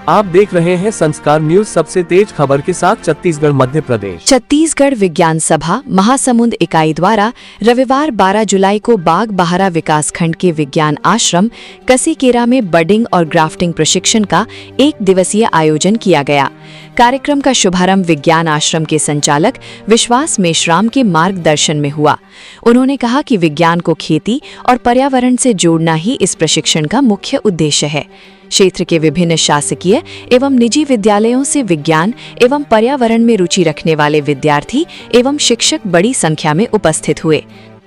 आप देख रहे हैं संस्कार न्यूज। सबसे तेज खबर के साथ छत्तीसगढ़ मध्य प्रदेश। छत्तीसगढ़ विज्ञान सभा महासमुंद इकाई द्वारा रविवार 12 जुलाई को बाग बाहरा विकासखंड के विज्ञान आश्रम कसीकेरा में बडिंग और ग्राफ्टिंग प्रशिक्षण का 1 दिवसीय आयोजन किया गया। कार्यक्रम का शुभारंभ विज्ञान आश्रम के संचालक विश्वास मेश्राम के मार्गदर्शन में हुआ। उन्होंने कहा कि विज्ञान को खेती और पर्यावरण से जोड़ना ही इस प्रशिक्षण का मुख्य उद्देश्य है। क्षेत्र के विभिन्न शासकीय एवं निजी विद्यालयों से विज्ञान एवं पर्यावरण में रुचि रखने वाले विद्यार्थी एवं शिक्षक बड़ी संख्या में उपस्थित हुए।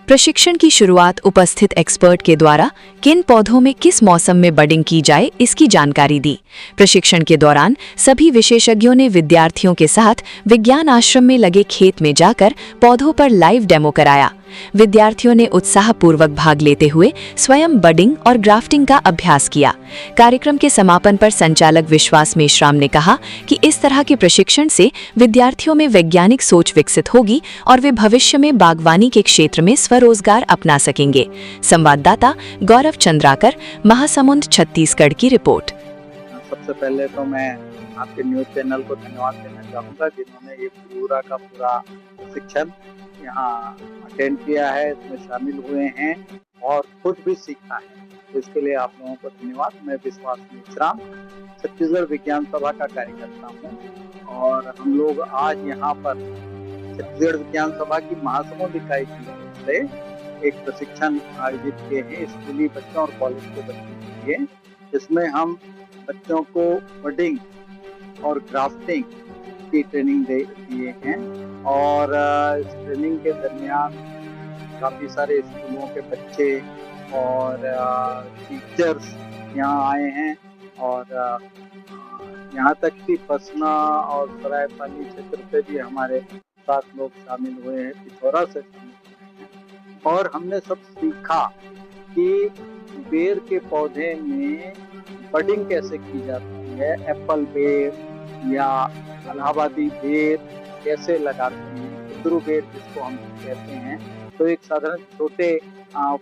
प्रशिक्षण की शुरुआत उपस्थित एक्सपर्ट के द्वारा किन पौधों में किस मौसम में बडिंग की जाए इसकी जानकारी दी। प्रशिक्षण के दौरान सभी विशेषज्ञों ने विद्यार्थियों के साथ विज्ञान आश्रम में लगे खेत में जाकर पौधों पर लाइव डेमो कराया। विद्यार्थियों ने उत्साहपूर्वक भाग लेते हुए स्वयं बडिंग और ग्राफ्टिंग का अभ्यास किया। कार्यक्रम के समापन पर संचालक विश्वास मेश्राम ने कहा कि इस तरह के प्रशिक्षण से विद्यार्थियों में वैज्ञानिक सोच विकसित होगी और वे भविष्य में बागवानी के क्षेत्र में स्वरोजगार अपना सकेंगे। संवाददाता गौरव चंद्राकर, महासमुंद, छत्तीसगढ़ की रिपोर्ट। सबसे पहले तो मैं आपके न्यूज चैनल को धन्यवाद देना चाहूँगा जिन्होंने ये पूरा का पूरा प्रशिक्षण यहाँ अटेंड किया है, इसमें शामिल हुए हैं और खुद भी सीखा है। तो इसके लिए आप लोगों को धन्यवाद। मैं विश्वास मेश्राम छत्तीसगढ़ विज्ञान सभा का कार्यकर्ता हूँ और हम लोग आज यहाँ पर छत्तीसगढ़ विज्ञान सभा की महासमुंद इकाई की ओर से एक प्रशिक्षण आयोजित किए हैं स्कूली बच्चों और कॉलेज के बच्चों के लिए। इसमें हम बच्चों को बडिंग और ग्राफ्टिंग की ट्रेनिंग दिए हैं और इस ट्रेनिंग के दरमियान काफ़ी सारे स्कूलों के बच्चे और टीचर्स यहाँ आए हैं और यहाँ तक कि पसना और सरायपाली क्षेत्र से भी हमारे साथ लोग शामिल हुए हैं, पिथौरा से शामिल हुए हैं। और हमने सब सीखा कि बेर के पौधे में बडिंग कैसे की जाती है, एप्पल बेर या इलाहाबादी बेर कैसे लगाते हैं, कुंदरू बेर जिसको हम कहते हैं। तो एक साधारण छोटे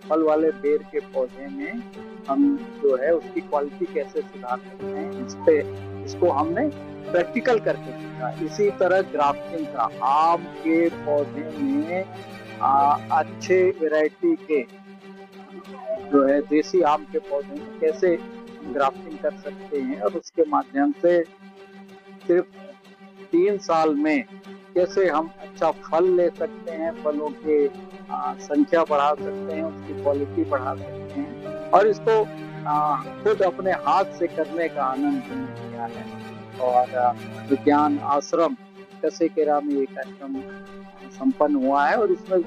फल वाले बेर के पौधे में हम जो है उसकी क्वालिटी कैसे सुधार सकते हैं, इसको हमने प्रैक्टिकल करके सीखा। इसी तरह ग्राफ्टिंग का आम के पौधे में अच्छे वैरायटी के जो है देसी आम के पौधे में कैसे ग्राफ्टिंग कर सकते हैं और उसके माध्यम से सिर्फ 3 साल में कैसे हम अच्छा फल ले सकते हैं, फलों की संख्या बढ़ा सकते हैं, उसकी क्वालिटी बढ़ा सकते हैं और इसको खुद अपने हाथ से करने का आनंद लिया है। और विज्ञान आश्रम कसीकेरा में ये कार्यक्रम संपन्न हुआ है और इसमें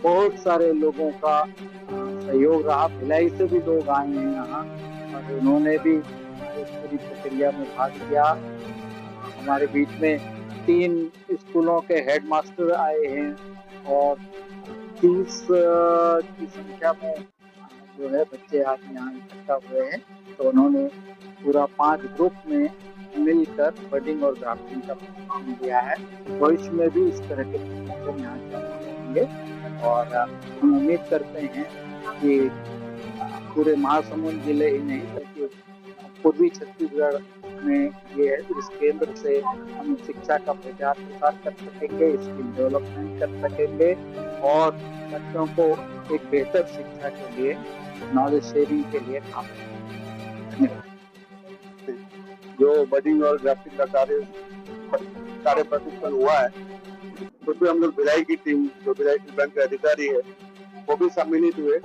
बहुत सारे लोगों का सहयोग रहा। भिलाई से भी लोग आए हैं यहाँ और उन्होंने भी इस पूरी प्रक्रिया में भाग लिया। हमारे बीच में 3 स्कूलों के हेडमास्टर आए हैं और 30 की संख्या में जो है बच्चे आज यहाँ इकट्ठा हुए हैं। तो उन्होंने पूरा 5 ग्रुप में मिलकर बडिंग और ग्राफ्टिंग का प्रशिक्षण दिया है। भविष्य में भी इस तरह के प्रशिक्षण यहाँ जारी रहेंगे और हम उम्मीद करते हैं कि पूरे महासमुंद जिले ही नहीं बल्कि पूर्वी छत्तीसगढ़ में ये इस केंद्र से हम शिक्षा का प्रचार प्रसार कर सकेंगे, स्किल डेवलपमेंट कर सकेंगे और बच्चों को एक बेहतर शिक्षा के लिए, नॉलेज शेयरिंग के लिए काम करेंगे। जो बडिंग और ग्राफ्टिंग का कार्य प्रशिक्षण हुआ है उसमें हम लोग भिलाई की टीम, जो भिलाई बैंक के अधिकारी है, वो भी सम्मिलित हुए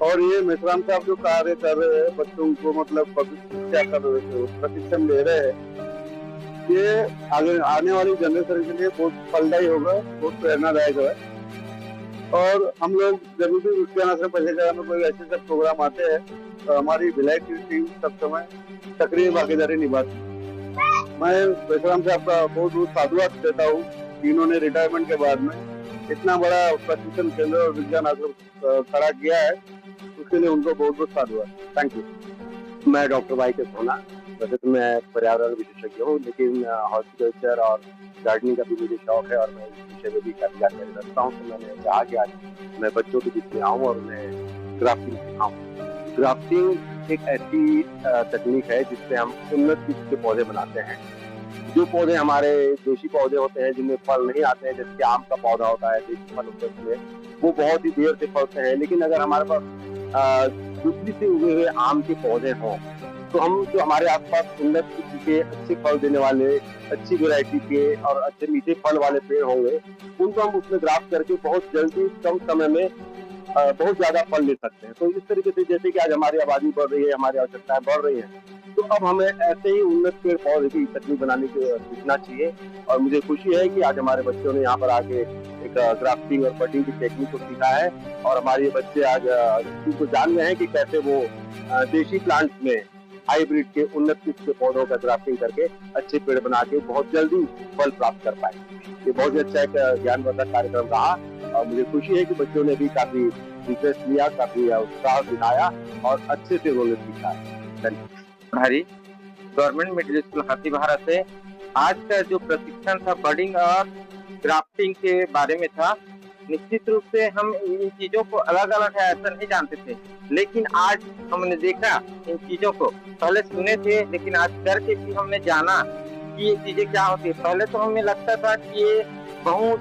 और ये मेश्राम साहब जो कार्य कर रहे हैं, बच्चों को मतलब शिक्षा कर रहे हैं, प्रशिक्षण ले रहे हैं, ये आगे आने वाली जनरेशन के लिए बहुत फलदायी होगा, बहुत प्रेरणादायक है। और हम लोग जब भी विज्ञान आश्रम कसीकेरा में कोई ऐसे सब प्रोग्राम आते हैं तो हमारी भिलाई की टीम सब समय सक्रिय भागीदारी निभाती है। मैं मेश्राम साहब का बहुत बहुत साधुवाद देता हूँ, इन्होंने रिटायरमेंट के बाद में इतना बड़ा प्रशिक्षण केंद्र और विज्ञान आश्रम खड़ा किया है, उसके लिए उनको बहुत बहुत साधुवाद। Thank you. मैं डॉक्टर वाई के सोना, वैसे तो मैं पर्यावरण विशेषज्ञ हूँ लेकिन हॉर्टिकल्चर और गार्डनिंग का भी मुझे शौक है और मैं इस विषय में भी काफी जानकारी रखता हूँ। तो मैंने कहा कि आज मैं बच्चों के बीच में आऊँ और उन्हें ग्राफ्टिंग सिखाऊँ। ग्राफ्टिंग एक ऐसी तकनीक है जिससे हम उन्नत किस्म के पौधे बनाते हैं। जो पौधे हमारे देशी पौधे होते हैं जिनमें फल नहीं आते हैं, जैसे कि आम का पौधा होता है, देशी फल होते हैं उसमें, वो बहुत ही देर से फलते हैं। लेकिन अगर हमारे पास दूसरी से उगे हुए आम के पौधे हों तो हम जो हमारे आसपास उन्नत किस्म के अच्छे फल देने वाले, अच्छी वैरायटी के और अच्छे मीठे फल वाले पेड़ होंगे, उनको हम उसमें ग्राफ्ट करके बहुत जल्दी कम समय में बहुत ज्यादा फल ले सकते हैं। तो इस तरीके से जैसे कि आज हमारी आबादी बढ़ रही है, हमारी आवश्यकताएं बढ़ रही हैं, तो अब हमें ऐसे ही उन्नत पेड़ पौधे की तकनीक बनाने की सीखना चाहिए। और मुझे खुशी है कि आज हमारे बच्चों ने यहाँ पर आके एक ग्राफ्टिंग और बडिंग की टेक्निक को सीखा है और हमारे ये बच्चे आज इसको जान गए हैं कि कैसे वो देशी प्लांट्स में हाइब्रिड के उन्नत किस्म के पौधों का ग्राफ्टिंग करके अच्छे पेड़ बना के बहुत जल्दी फल प्राप्त कर पाए। ये बहुत ही अच्छा एक ज्ञानवर्धक कार्यक्रम रहा और मुझे खुशी है कि बच्चों ने भी काफी इंटरेस्ट लिया, काफी उत्साह दिखाया और अच्छे से उन्होंने सीखा। धन्यवाद। हरी गवर्नमेंट मिडिल स्कूल हाथीबहारा से आज का जो प्रशिक्षण था बडिंग और ग्राफ्टिंग के बारे में था। निश्चित रूप से हम इन चीजों को अलग अलग है ऐसा नहीं जानते थे, लेकिन आज हमने देखा इन चीजों को, पहले सुने थे लेकिन आज करके भी हमने जाना कि ये चीजें क्या होती है। पहले तो हमें लगता था कि ये बहुत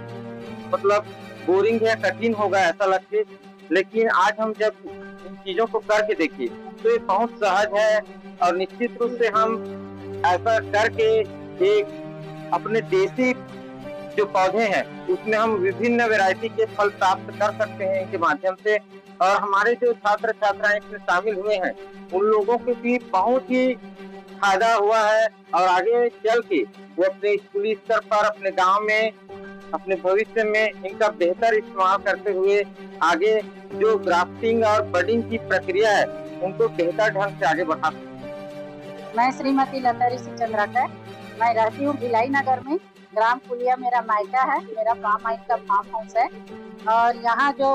मतलब बोरिंग है, कठिन होगा ऐसा लगते, लेकिन आज हम जब इन चीजों को करके देखे तो ये बहुत सहज है। और निश्चित रूप से हम ऐसा करके एक अपने देसी जो पौधे हैं उसमें हम विभिन्न वैरायटी के फल प्राप्त कर सकते हैं इनके माध्यम से। और हमारे जो छात्र छात्राएं इसमें शामिल हुए हैं उन लोगों के भी बहुत ही फायदा हुआ है और आगे चल के वो अपने स्कूली स्तर पर, अपने गांव में, अपने भविष्य में इनका बेहतर इस्तेमाल करते हुए आगे जो ग्राफ्टिंग और बडिंग की प्रक्रिया है उनको बेहतर ढंग से आगे बढ़ा सकते। मैं श्रीमती लता ऋषि चंद्राकर, मैं रहती हूँ भिलाई नगर में, ग्राम पुलिया मेरा मायका है, मेरा पाम आइल का फार्म हाउस है। और यहाँ जो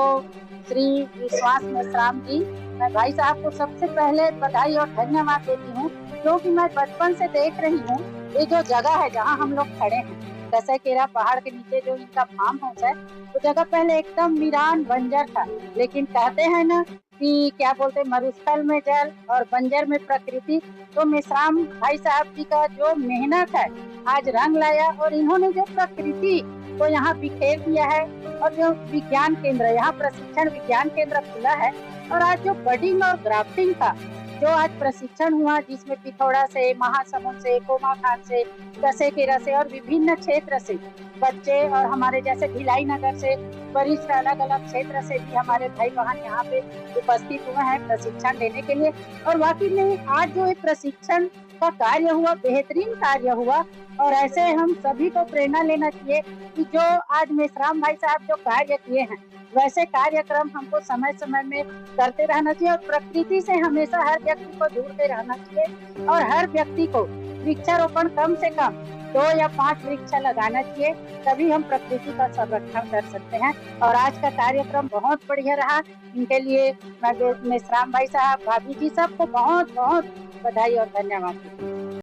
श्री विश्वास मेश्राम जी, मैं भाई साहब को सबसे पहले बधाई और धन्यवाद देती हूँ, क्योंकि मैं बचपन से देख रही हूँ ये जो जगह है जहाँ हम लोग खड़े हैं, कसैकेरा पहाड़ के नीचे जो इनका फार्म हाउस है, वो जगह पहले एकदम वीरान बंजर था। लेकिन कहते हैं ना कि क्या बोलते, मरुस्थल में जल और बंजर में प्रकृति। तो मेश्राम भाई साहब जी का जो मेहनत है आज रंग लाया और इन्होंने जो प्रकृति को यहाँ बिखेर दिया है। और जो विज्ञान केंद्र, यहाँ प्रशिक्षण विज्ञान केंद्र खुला है और आज जो बडिंग और ग्राफ्टिंग का जो आज प्रशिक्षण हुआ, जिसमें पिथौरा से, महासमुंद से, कोमाखान से, कसैकेरा से और विभिन्न क्षेत्र से बच्चे और हमारे जैसे भिलाई नगर से वरिष्ठ अलग अलग क्षेत्र से भी हमारे भाई बहन यहाँ पे उपस्थित हुए हैं प्रशिक्षण लेने के लिए। और वाकई में आज जो ये प्रशिक्षण का कार्य हुआ, बेहतरीन कार्य हुआ। और ऐसे हम सभी को प्रेरणा लेना चाहिए कि जो आज मेश्राम भाई साहब जो कार्य किए हैं वैसे कार्यक्रम हमको समय समय में करते रहना चाहिए और प्रकृति से हमेशा हर व्यक्ति को जुड़ते रहना चाहिए। और हर व्यक्ति को वृक्षारोपण कम से कम 2 या 5 वृक्ष लगाना चाहिए, तभी हम प्रकृति का संरक्षण कर सकते हैं। और आज का कार्यक्रम बहुत बढ़िया रहा, इनके लिए मैं मेश्राम भाई साहब, भाभी जी सबको बहुत बहुत बधाई और धन्यवाद।